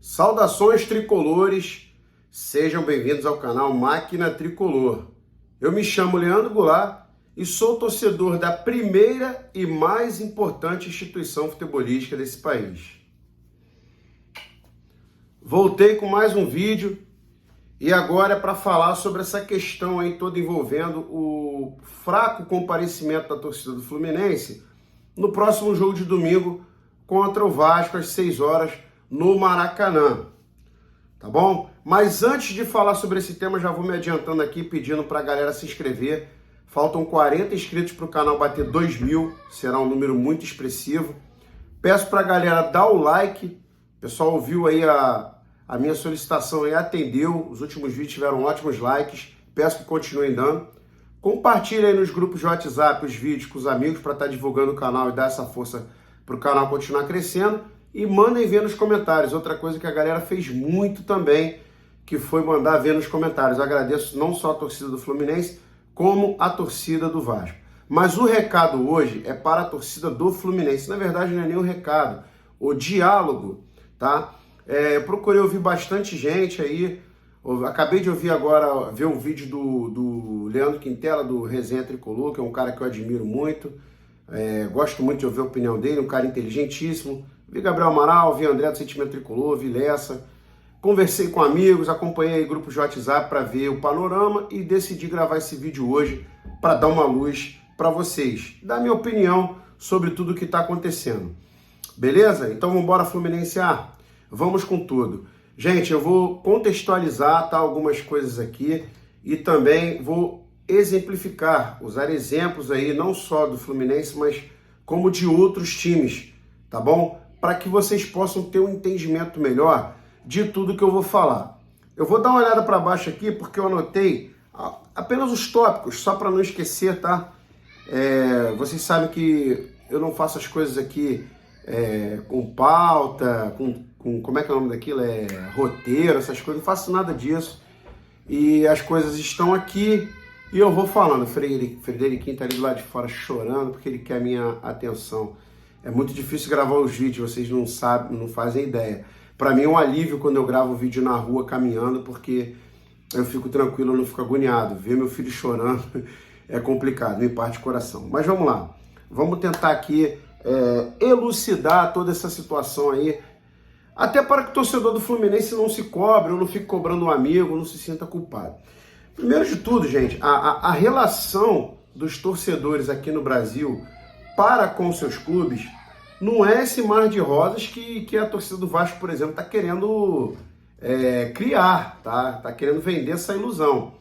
Saudações tricolores, sejam bem-vindos ao canal Máquina Tricolor. Eu me chamo Leandro Goulart e sou torcedor da primeira e mais importante instituição futebolística desse país. Voltei com mais um vídeo e agora é para falar sobre essa questão aí toda envolvendo o fraco comparecimento da torcida do Fluminense no próximo jogo de domingo contra o Vasco às 6 horas no Maracanã, tá bom? Mas antes de falar sobre esse tema, já vou me adiantando aqui pedindo para a galera se inscrever. Faltam 40 inscritos para o canal bater 2.000, será um número muito expressivo. Peço para a galera dar o like, o pessoal ouviu aí a minha solicitação e atendeu, os últimos vídeos tiveram ótimos likes, peço que continuem dando. Compartilhe aí nos grupos de WhatsApp os vídeos com os amigos para estar divulgando o canal e dar essa força para o canal continuar crescendo. E mandem ver nos comentários, outra coisa que a galera fez muito também, que foi mandar ver nos comentários. Agradeço não só a torcida do Fluminense, como a torcida do Vasco. Mas o recado hoje é para a torcida do Fluminense. Na verdade não é nem um recado, o diálogo, tá? Procurei ouvir bastante gente aí, acabei de ouvir agora, ver um vídeo do Leandro Quintela, do Resenha Tricolor, que é um cara que eu admiro muito, gosto muito de ouvir a opinião dele, um cara inteligentíssimo. Vi Gabriel Amaral, vi André do Sentimento Tricolor, vi Lessa, conversei com amigos, acompanhei grupos de WhatsApp para ver o panorama e decidi gravar esse vídeo hoje para dar uma luz para vocês, dar minha opinião sobre tudo o que está acontecendo. Beleza? Então vamos embora, Fluminense A? Vamos com tudo. Gente, eu vou contextualizar, tá, algumas coisas aqui e também vou exemplificar, usar exemplos aí não só do Fluminense, mas como de outros times, tá bom? Para que vocês possam ter um entendimento melhor de tudo que eu vou falar. Eu vou dar uma olhada para baixo aqui, porque eu anotei apenas os tópicos, só para não esquecer, tá? Vocês sabem que eu não faço as coisas aqui com pauta, com como é que é o nome daquilo? Roteiro, essas coisas, não faço nada disso. E as coisas estão aqui e eu vou falando. O Frederiquinho tá ali do lado de fora chorando porque ele quer a minha atenção. É muito difícil gravar os vídeos, vocês não sabem, não fazem ideia. Para mim é um alívio quando eu gravo o vídeo na rua caminhando, porque eu fico tranquilo, eu não fico agoniado. Ver meu filho chorando é complicado, me parte o coração. Mas vamos lá, vamos tentar aqui elucidar toda essa situação aí, até para que o torcedor do Fluminense não se cobre, ou não fique cobrando um amigo, não se sinta culpado. Primeiro de tudo, gente, a relação dos torcedores aqui no Brasil para com seus clubes não é esse mar de rosas que a torcida do Vasco, por exemplo, está querendo criar, tá? Tá querendo vender essa ilusão.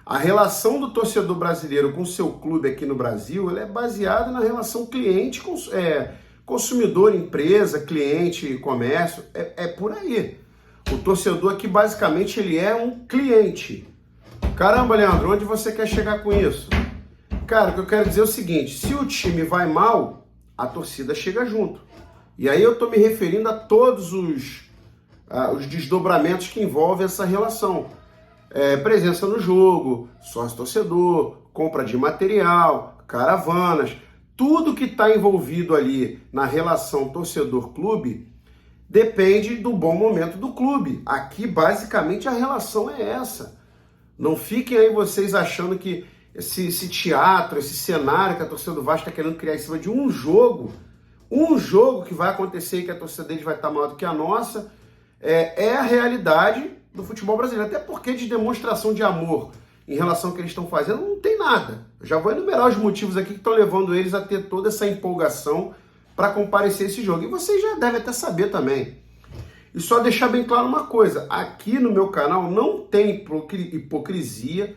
A relação do torcedor brasileiro com seu clube aqui no Brasil, ela é baseada na relação consumidor, empresa, cliente, comércio, é por aí. O torcedor aqui, basicamente, ele é um cliente. Caramba, Leandro, onde você quer chegar com isso? Cara, o que eu quero dizer é o seguinte, se o time vai mal, a torcida chega junto. E aí eu estou me referindo a todos os desdobramentos que envolvem essa relação. Presença no jogo, sócio-torcedor, compra de material, caravanas, tudo que está envolvido ali na relação torcedor-clube depende do bom momento do clube. Aqui, basicamente, a relação é essa. Não fiquem aí vocês achando que esse teatro, esse cenário que a torcida do Vasco está querendo criar em cima de um jogo que vai acontecer e que a torcida deles vai estar maior do que a nossa, é a realidade do futebol brasileiro. Até porque de demonstração de amor em relação ao que eles estão fazendo, não tem nada. Eu já vou enumerar os motivos aqui que estão levando eles a ter toda essa empolgação para comparecer esse jogo. E vocês já devem até saber também. E só deixar bem claro uma coisa, aqui no meu canal não tem hipocrisia,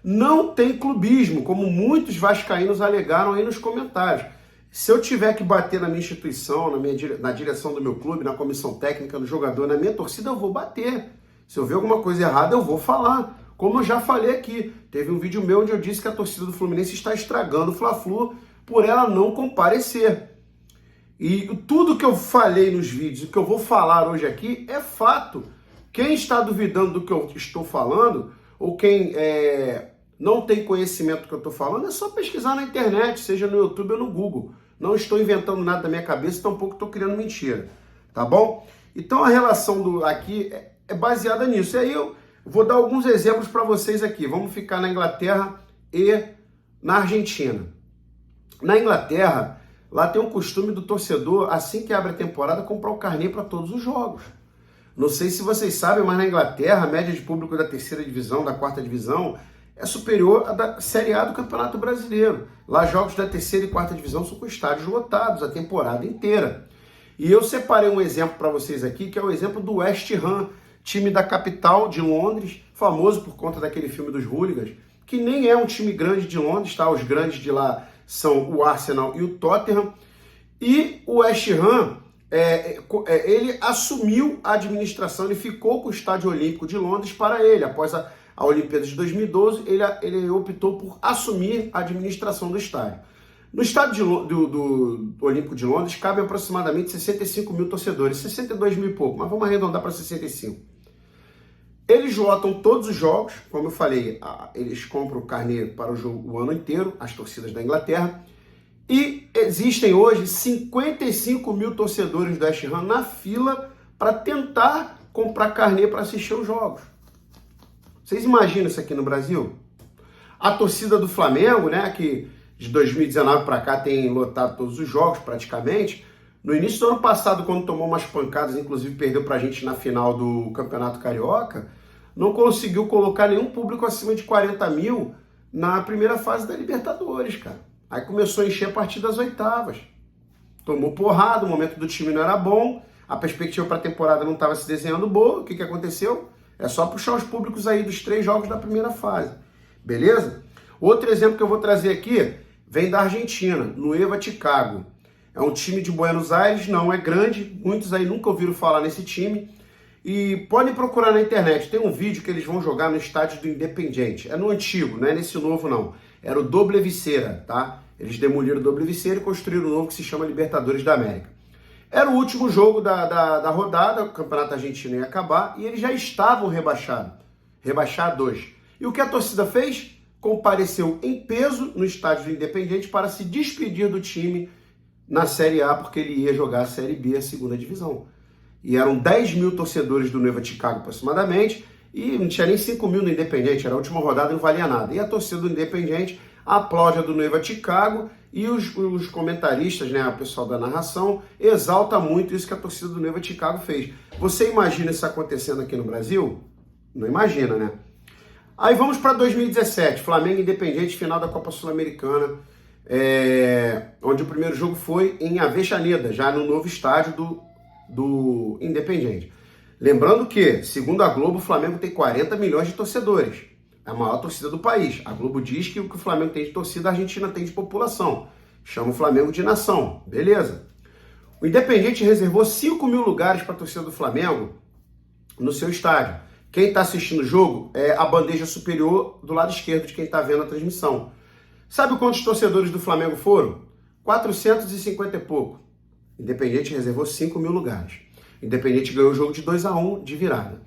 não tem clubismo, como muitos vascaínos alegaram aí nos comentários. Se eu tiver que bater na minha instituição, na direção do meu clube, na comissão técnica, no jogador, na minha torcida, eu vou bater. Se eu ver alguma coisa errada, eu vou falar. Como eu já falei aqui, teve um vídeo meu onde eu disse que a torcida do Fluminense está estragando o Fla-Flu por ela não comparecer. E tudo que eu falei nos vídeos, o que eu vou falar hoje aqui, é fato. Quem está duvidando do que eu estou falando, ou quem não tem conhecimento do que eu estou falando, é só pesquisar na internet, seja no YouTube ou no Google. Não estou inventando nada da minha cabeça, tampouco estou criando mentira, tá bom? Então a relação aqui é baseada nisso. E aí eu vou dar alguns exemplos para vocês aqui. Vamos ficar na Inglaterra e na Argentina. Na Inglaterra, lá tem um costume do torcedor, assim que abre a temporada, comprar o carnê para todos os jogos. Não sei se vocês sabem, mas na Inglaterra, a média de público da terceira divisão, da quarta divisão, é superior à da Série A do Campeonato Brasileiro. Lá, jogos da terceira e quarta divisão são com estádios lotados a temporada inteira. E eu separei um exemplo para vocês aqui, que é o exemplo do West Ham, time da capital de Londres, famoso por conta daquele filme dos Hooligans, que nem é um time grande de Londres, tá? Os grandes de lá são o Arsenal e o Tottenham. E o West Ham, ele assumiu a administração, ele ficou com o Estádio Olímpico de Londres para ele. Após a Olimpíada de 2012, ele optou por assumir a administração do estádio. No estádio do Olímpico de Londres cabe aproximadamente 65 mil torcedores, 62 mil e pouco, mas vamos arredondar para 65. Eles lotam todos os jogos, como eu falei, eles compram o carnê para o jogo o ano inteiro, as torcidas da Inglaterra, e existem hoje 55 mil torcedores do West Ham na fila para tentar comprar carnê para assistir os jogos. Vocês imaginam isso aqui no Brasil? A torcida do Flamengo, né, que de 2019 para cá tem lotado todos os jogos praticamente, no início do ano passado, quando tomou umas pancadas, inclusive perdeu para a gente na final do Campeonato Carioca, não conseguiu colocar nenhum público acima de 40 mil na primeira fase da Libertadores, cara. Aí começou a encher a partir das oitavas. Tomou porrada, o momento do time não era bom, a perspectiva para a temporada não estava se desenhando boa. O que aconteceu? É só puxar os públicos aí dos 3 jogos da primeira fase. Beleza? Outro exemplo que eu vou trazer aqui vem da Argentina, no Nueva Chicago. É um time de Buenos Aires, não é grande, muitos aí nunca ouviram falar nesse time. E podem procurar na internet, tem um vídeo que eles vão jogar no estádio do Independiente. É no antigo, não é nesse novo não. Era o Doble Viceira, tá? Eles demoliram o Doble Viceira e construíram um novo que se chama Libertadores da América. Era o último jogo da rodada, o Campeonato Argentino ia acabar e eles já estavam rebaixados. E o que a torcida fez? Compareceu em peso no estádio do Independiente para se despedir do time na Série A, porque ele ia jogar a Série B, a segunda divisão. E eram 10 mil torcedores do Nueva Chicago aproximadamente, e não tinha nem 5 mil no Independiente, era a última rodada e não valia nada. E a torcida do Independiente aplaude a do Nueva Chicago, e os comentaristas, né, o pessoal da narração, exalta muito isso que a torcida do Nueva Chicago fez. Você imagina isso acontecendo aqui no Brasil? Não imagina, né? Aí vamos para 2017, Flamengo e Independiente, final da Copa Sul-Americana, onde o primeiro jogo foi em Avejaneda, já no novo estádio do Independiente. Lembrando que, segundo a Globo, o Flamengo tem 40 milhões de torcedores. É a maior torcida do país. A Globo diz que o que o Flamengo tem de torcida, a Argentina tem de população. Chama o Flamengo de nação. Beleza. O Independiente reservou 5 mil lugares para a torcida do Flamengo no seu estádio. Quem está assistindo o jogo é a bandeja superior do lado esquerdo de quem está vendo a transmissão. Sabe quantos torcedores do Flamengo foram? 450 e pouco. Independiente reservou 5 mil lugares. Independiente ganhou o jogo de 2-1 de virada.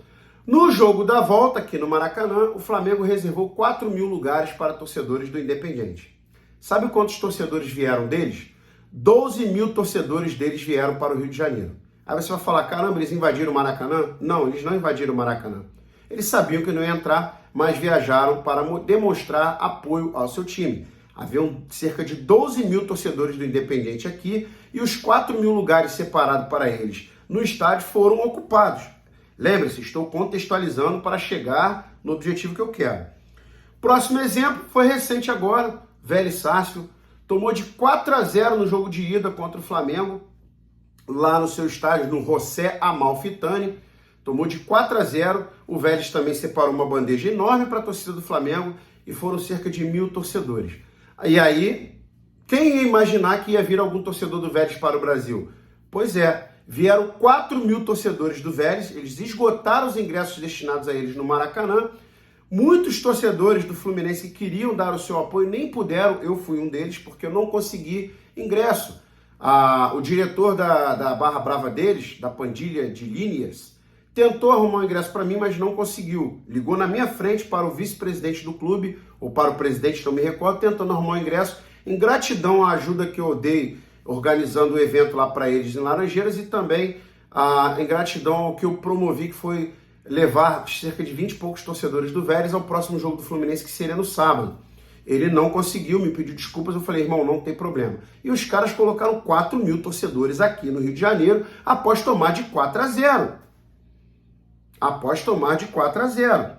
No jogo da volta, aqui no Maracanã, o Flamengo reservou 4 mil lugares para torcedores do Independiente. Sabe quantos torcedores vieram deles? 12 mil torcedores deles vieram para o Rio de Janeiro. Aí você vai falar, caramba, eles invadiram o Maracanã? Não, eles não invadiram o Maracanã. Eles sabiam que não ia entrar, mas viajaram para demonstrar apoio ao seu time. Haviam cerca de 12 mil torcedores do Independiente aqui e os 4 mil lugares separados para eles no estádio foram ocupados. Lembre-se, estou contextualizando para chegar no objetivo que eu quero. Próximo exemplo foi recente agora, Vélez Sarsfield tomou de 4-0 no jogo de ida contra o Flamengo, lá no seu estádio, no José Amalfitani. Tomou de 4-0, o Vélez também separou uma bandeja enorme para a torcida do Flamengo e foram cerca de 1.000 torcedores. E aí, quem ia imaginar que ia vir algum torcedor do Vélez para o Brasil? Pois é, vieram 4 mil torcedores do Vélez, eles esgotaram os ingressos destinados a eles no Maracanã. Muitos torcedores do Fluminense que queriam dar o seu apoio nem puderam, eu fui um deles, porque eu não consegui ingresso. O diretor da Barra Brava deles, da pandilha de Liniers, tentou arrumar um ingresso para mim, mas não conseguiu. Ligou na minha frente para o vice-presidente do clube, ou para o presidente, não me recordo, tentando arrumar um ingresso, em gratidão à ajuda que eu dei organizando o evento lá para eles em Laranjeiras e também em gratidão ao que eu promovi, que foi levar cerca de 20 e poucos torcedores do Vélez ao próximo jogo do Fluminense, que seria no sábado. Ele não conseguiu, me pediu desculpas, eu falei, irmão, não tem problema. E os caras colocaram 4 mil torcedores aqui no Rio de Janeiro após tomar de 4-0. Após tomar de 4-0.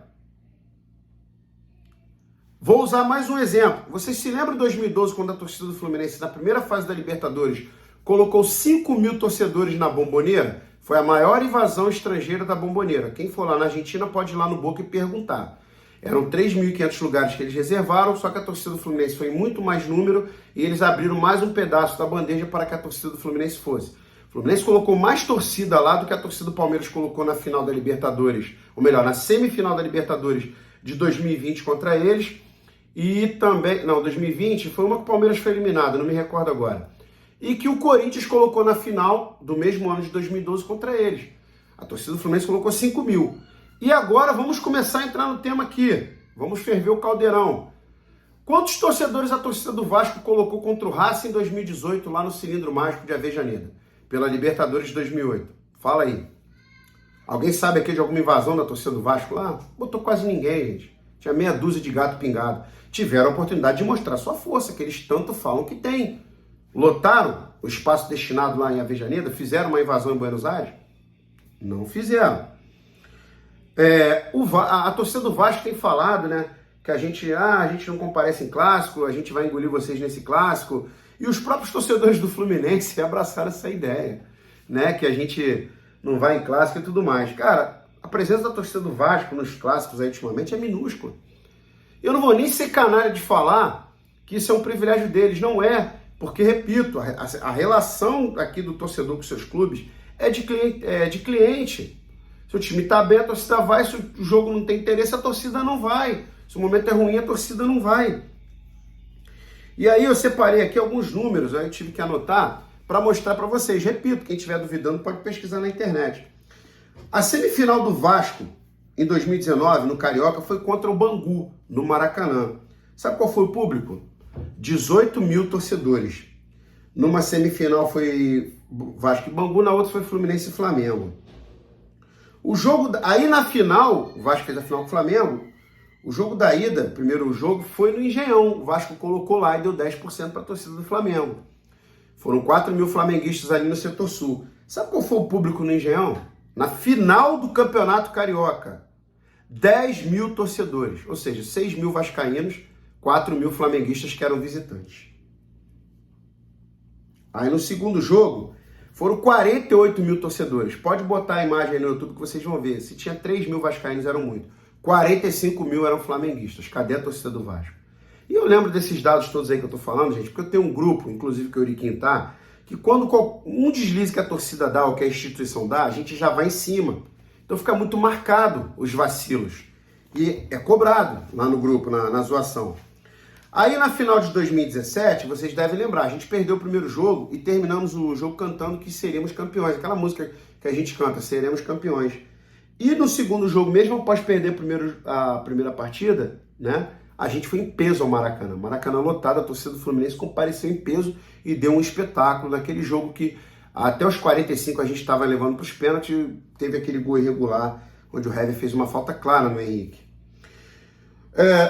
Vou usar mais um exemplo. Vocês se lembram de 2012, quando a torcida do Fluminense, na primeira fase da Libertadores, colocou 5 mil torcedores na Bombonera? Foi a maior invasão estrangeira da Bombonera. Quem for lá na Argentina pode ir lá no Boca e perguntar. Eram 3.500 lugares que eles reservaram, só que a torcida do Fluminense foi em muito mais número e eles abriram mais um pedaço da bandeja para que a torcida do Fluminense fosse. O Fluminense colocou mais torcida lá do que a torcida do Palmeiras colocou na final da Libertadores, ou melhor, na semifinal da Libertadores de 2020 contra eles. E também, não, 2020 foi uma que o Palmeiras foi eliminado, não me recordo agora. E que o Corinthians colocou na final do mesmo ano de 2012 contra eles. A torcida do Fluminense colocou 5 mil. E agora vamos começar a entrar no tema aqui. Vamos ferver o caldeirão. Quantos torcedores a torcida do Vasco colocou contra o Racing em 2018 lá no Cilindro Mágico de Avejaneda, pela Libertadores de 2008? Fala aí. Alguém sabe aqui de alguma invasão da torcida do Vasco lá? Botou quase ninguém, gente. Tinha meia dúzia de gato pingado. Tiveram a oportunidade de mostrar sua força, que eles tanto falam que tem. Lotaram o espaço destinado lá em Avejaneda? Fizeram uma invasão em Buenos Aires? Não fizeram. A torcida do Vasco tem falado, né, que a gente não comparece em clássico, a gente vai engolir vocês nesse clássico. E os próprios torcedores do Fluminense abraçaram essa ideia, né, que a gente não vai em clássico e tudo mais. Cara, a presença da torcida do Vasco nos clássicos aí ultimamente é minúscula. Eu não vou nem ser canalha de falar que isso é um privilégio deles, não é, porque, repito, a relação aqui do torcedor com seus clubes é de cliente. Se o time está bem, a torcida vai. Se o jogo não tem interesse, a torcida não vai. Se o momento é ruim, a torcida não vai. E aí eu separei aqui alguns números, aí eu tive que anotar para mostrar para vocês. Repito, quem estiver duvidando pode pesquisar na internet. A semifinal do Vasco, em 2019, no Carioca, foi contra o Bangu, no Maracanã. Sabe qual foi o público? 18 mil torcedores. Numa semifinal foi Vasco e Bangu, na outra foi Fluminense e Flamengo. O jogo, aí na final, o Vasco fez a final com o Flamengo, o jogo da ida, o primeiro jogo, foi no Engenhão. O Vasco colocou lá e deu 10% para a torcida do Flamengo. Foram 4 mil flamenguistas ali no setor sul. Sabe qual foi o público no Engenhão? Na final do Campeonato Carioca. 10 mil torcedores, ou seja, 6 mil vascaínos, 4 mil flamenguistas que eram visitantes. Aí no segundo jogo, foram 48 mil torcedores. Pode botar a imagem aí no YouTube que vocês vão ver. Se tinha 3 mil vascaínos, eram muito. 45 mil eram flamenguistas. Cadê a torcida do Vasco? E eu lembro desses dados todos aí que eu tô falando, gente, porque eu tenho um grupo, inclusive que o Euriquinho tá, que quando um deslize que a torcida dá ou que a instituição dá, a gente já vai em cima. Então fica muito marcado os vacilos. E é cobrado lá no grupo, na zoação. Aí na final de 2017, vocês devem lembrar, a gente perdeu o primeiro jogo e terminamos o jogo cantando que seríamos campeões. Aquela música que a gente canta, seremos campeões. E no segundo jogo, mesmo após perder a primeira partida, né, a gente foi em peso ao Maracanã. Maracanã lotado, a torcida do Fluminense compareceu em peso e deu um espetáculo naquele jogo que até os 45 a gente estava levando para os pênaltis, teve aquele gol irregular, onde o Hever fez uma falta clara no Henrique.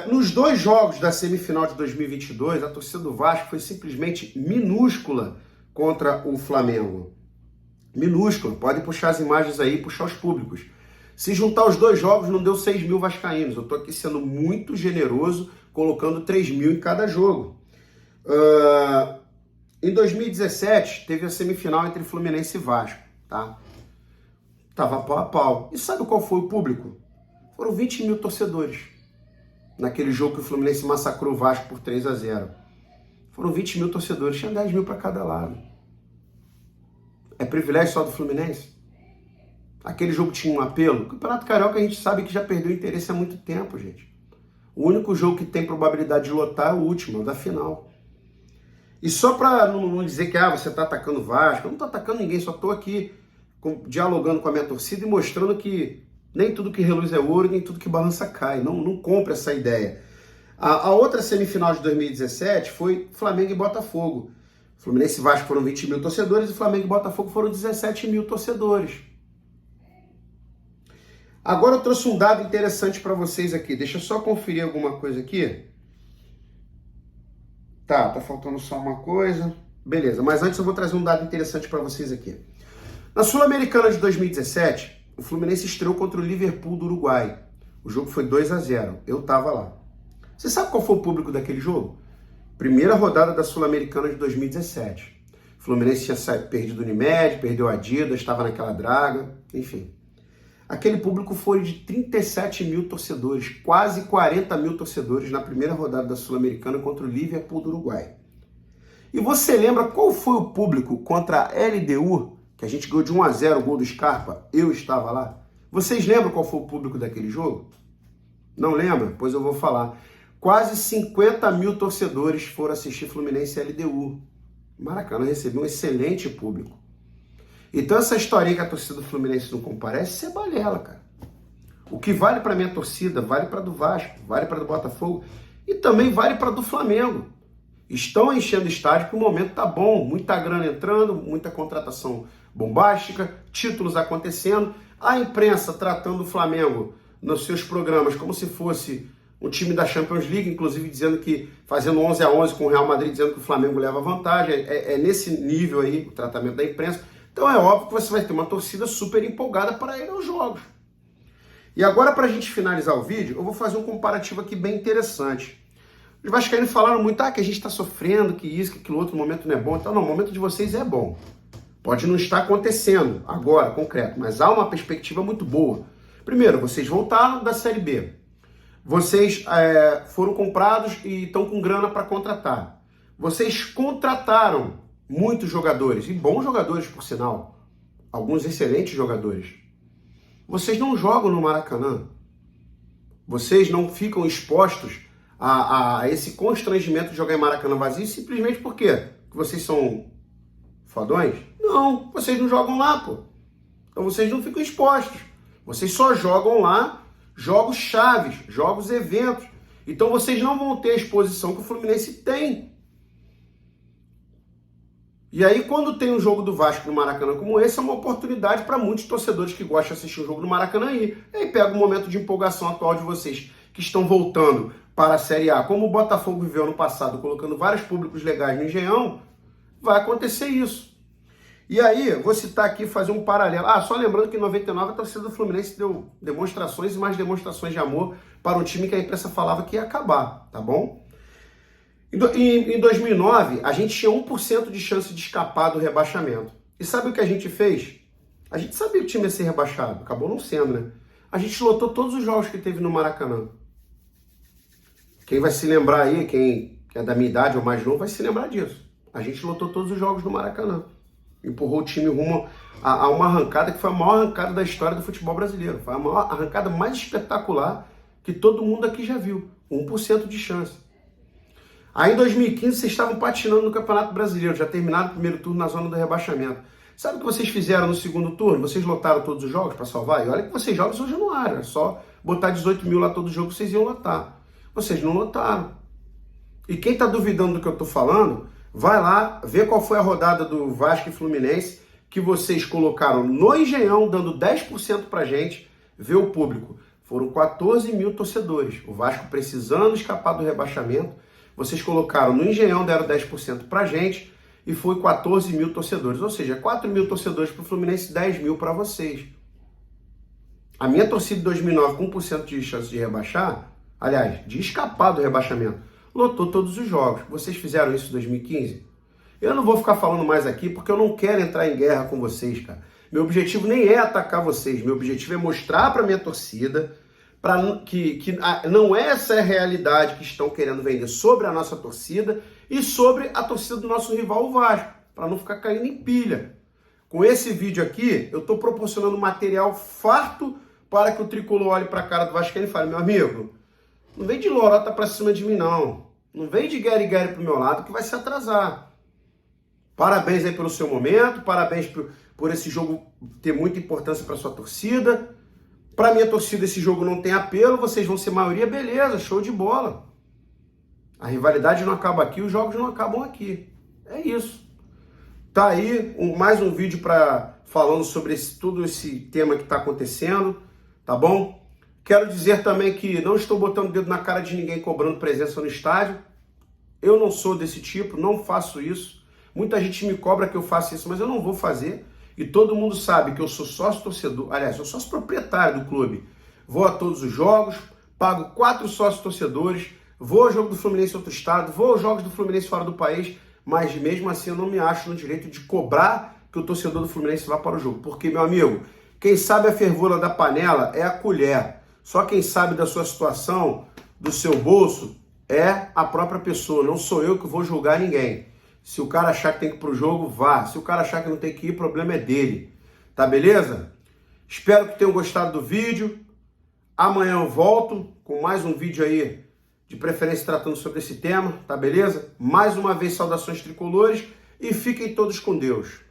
Nos dois jogos da semifinal de 2022, a torcida do Vasco foi simplesmente minúscula contra o Flamengo. Minúscula. Podem puxar as imagens aí e puxar os públicos. Se juntar os dois jogos, não deu 6 mil vascaínos. Eu estou aqui sendo muito generoso, colocando 3 mil em cada jogo. Em 2017, teve a semifinal entre Fluminense e Vasco. Tá? Tava pau a pau. E sabe qual foi o público? Foram 20 mil torcedores. Naquele jogo que o Fluminense massacrou o Vasco por 3-0. Foram 20 mil torcedores, tinha 10 mil para cada lado. É privilégio só do Fluminense? Aquele jogo tinha um apelo? O Campeonato Carioca a gente sabe que já perdeu interesse há muito tempo, gente. O único jogo que tem probabilidade de lotar é o último, o da final. E só para não dizer que você está atacando o Vasco, eu não estou atacando ninguém, só estou aqui dialogando com a minha torcida e mostrando que nem tudo que reluz é ouro, nem tudo que balança cai. Não compre essa ideia. A outra semifinal de 2017 foi Flamengo e Botafogo. Fluminense e Vasco foram 20 mil torcedores e Flamengo e Botafogo foram 17 mil torcedores. Agora eu trouxe um dado interessante para vocês aqui. Deixa eu só conferir alguma coisa aqui. Tá faltando só uma coisa. Beleza, mas antes eu vou trazer um dado interessante para vocês aqui. Na Sul-Americana de 2017, o Fluminense estreou contra o Liverpool do Uruguai. O jogo foi 2-0. Eu tava lá. Você sabe qual foi o público daquele jogo? Primeira rodada da Sul-Americana de 2017. O Fluminense tinha perdido o Unimed, perdeu a Adidas, estava naquela draga, enfim. Aquele público foi de 37 mil torcedores, quase 40 mil torcedores na primeira rodada da Sul-Americana contra o Liverpool do Uruguai. E você lembra qual foi o público contra a LDU, que a gente ganhou de 1-0 o gol do Scarpa? Eu estava lá. Vocês lembram qual foi o público daquele jogo? Não lembra? Pois eu vou falar. Quase 50 mil torcedores foram assistir Fluminense e LDU. Maracanã recebeu um excelente público. Então essa historinha que a torcida do Fluminense não comparece, isso é balela, cara. O que vale para minha torcida, vale para do Vasco, vale para do Botafogo e também vale para do Flamengo. Estão enchendo o estádio porque o momento tá bom, muita grana entrando, muita contratação bombástica, títulos acontecendo, a imprensa tratando o Flamengo nos seus programas como se fosse um time da Champions League, inclusive dizendo que, fazendo 11-11 com o Real Madrid, dizendo que o Flamengo leva vantagem, é nesse nível aí o tratamento da imprensa. Então é óbvio que você vai ter uma torcida super empolgada para ir aos jogos. E agora, para a gente finalizar o vídeo, eu vou fazer um comparativo aqui bem interessante. Os vascaínos falaram muito, que a gente está sofrendo, que isso, que aquilo outro, o momento não é bom. Então, não, o momento de vocês é bom. Pode não estar acontecendo agora, concreto, mas há uma perspectiva muito boa. Primeiro, vocês voltaram da Série B. Vocês foram comprados e estão com grana para contratar. Vocês contrataram muitos jogadores, e bons jogadores, por sinal. Alguns excelentes jogadores. Vocês não jogam no Maracanã. Vocês não ficam expostos a esse constrangimento de jogar em Maracanã vazio simplesmente por quê? Porque vocês são fodões? Não, vocês não jogam lá, pô. Então vocês não ficam expostos. Vocês só jogam lá jogos chaves, jogos eventos. Então vocês não vão ter a exposição que o Fluminense tem. E aí, quando tem um jogo do Vasco no Maracanã como esse, é uma oportunidade para muitos torcedores que gostam de assistir um jogo no Maracanã ir. E aí pega o momento de empolgação atual de vocês, que estão voltando para a Série A. Como o Botafogo viveu no passado, colocando vários públicos legais no Engenhão, vai acontecer isso. E aí, vou citar aqui, fazer um paralelo. Só lembrando que em 99 a torcida do Fluminense deu demonstrações e mais demonstrações de amor para um time que a imprensa falava que ia acabar, tá bom? Em 2009, a gente tinha 1% de chance de escapar do rebaixamento. E sabe o que a gente fez? A gente sabia que o time ia ser rebaixado. Acabou não sendo, né? A gente lotou todos os jogos que teve no Maracanã. Quem vai se lembrar aí, quem é da minha idade ou mais novo, vai se lembrar disso. A gente lotou todos os jogos do Maracanã. Empurrou o time rumo a uma arrancada que foi a maior arrancada da história do futebol brasileiro. Foi a maior arrancada mais espetacular que todo mundo aqui já viu. 1% de chance. Aí em 2015 vocês estavam patinando no Campeonato Brasileiro, já terminaram o primeiro turno na zona do rebaixamento. Sabe o que vocês fizeram no segundo turno? Vocês lotaram todos os jogos para salvar? E olha que vocês jogam hoje no ar, é só botar 18 mil lá todo jogo, vocês iam lotar. Vocês não lotaram. E quem está duvidando do que eu estou falando, vai lá, vê qual foi a rodada do Vasco e Fluminense, que vocês colocaram no Engenhão, dando 10% pra gente, vê o público. Foram 14 mil torcedores. O Vasco precisando escapar do rebaixamento. Vocês colocaram no Engenhão, deram 10% pra gente e foi 14 mil torcedores. Ou seja, 4 mil torcedores pro Fluminense, 10 mil para vocês. A minha torcida de 2009, com 1% de chance de rebaixar, aliás, de escapar do rebaixamento, lotou todos os jogos. Vocês fizeram isso em 2015? Eu não vou ficar falando mais aqui porque eu não quero entrar em guerra com vocês, cara. Meu objetivo nem é atacar vocês. Meu objetivo é mostrar para minha torcida que não é essa a realidade que estão querendo vender sobre a nossa torcida e sobre a torcida do nosso rival, o Vasco, para não ficar caindo em pilha. Com esse vídeo aqui, eu estou proporcionando material farto para que o tricolor olhe para a cara do Vascaíno e fale: meu amigo, não vem de lorota para cima de mim, não. Não vem de guerre-guerre pro meu lado que vai se atrasar. Parabéns aí pelo seu momento, parabéns por esse jogo ter muita importância para sua torcida. Para minha torcida esse jogo não tem apelo, vocês vão ser maioria, beleza, show de bola. A rivalidade não acaba aqui, os jogos não acabam aqui. É isso. Tá aí mais um vídeo falando sobre todo esse tema que está acontecendo, tá bom? Quero dizer também que não estou botando o dedo na cara de ninguém cobrando presença no estádio. Eu não sou desse tipo, não faço isso. Muita gente me cobra que eu faça isso, mas eu não vou fazer. E todo mundo sabe que eu sou sócio torcedor, aliás, eu sou sócio proprietário do clube. Vou a todos os jogos, pago 4 sócios torcedores, vou ao jogo do Fluminense em outro estado, vou aos jogos do Fluminense fora do país, mas mesmo assim eu não me acho no direito de cobrar que o torcedor do Fluminense vá para o jogo. Porque, meu amigo, quem sabe a fervura da panela é a colher. Só quem sabe da sua situação, do seu bolso, é a própria pessoa. Não sou eu que vou julgar ninguém. Se o cara achar que tem que ir pro jogo, vá. Se o cara achar que não tem que ir, o problema é dele. Tá beleza? Espero que tenham gostado do vídeo. Amanhã eu volto com mais um vídeo aí, de preferência tratando sobre esse tema, tá beleza? Mais uma vez, saudações tricolores e fiquem todos com Deus.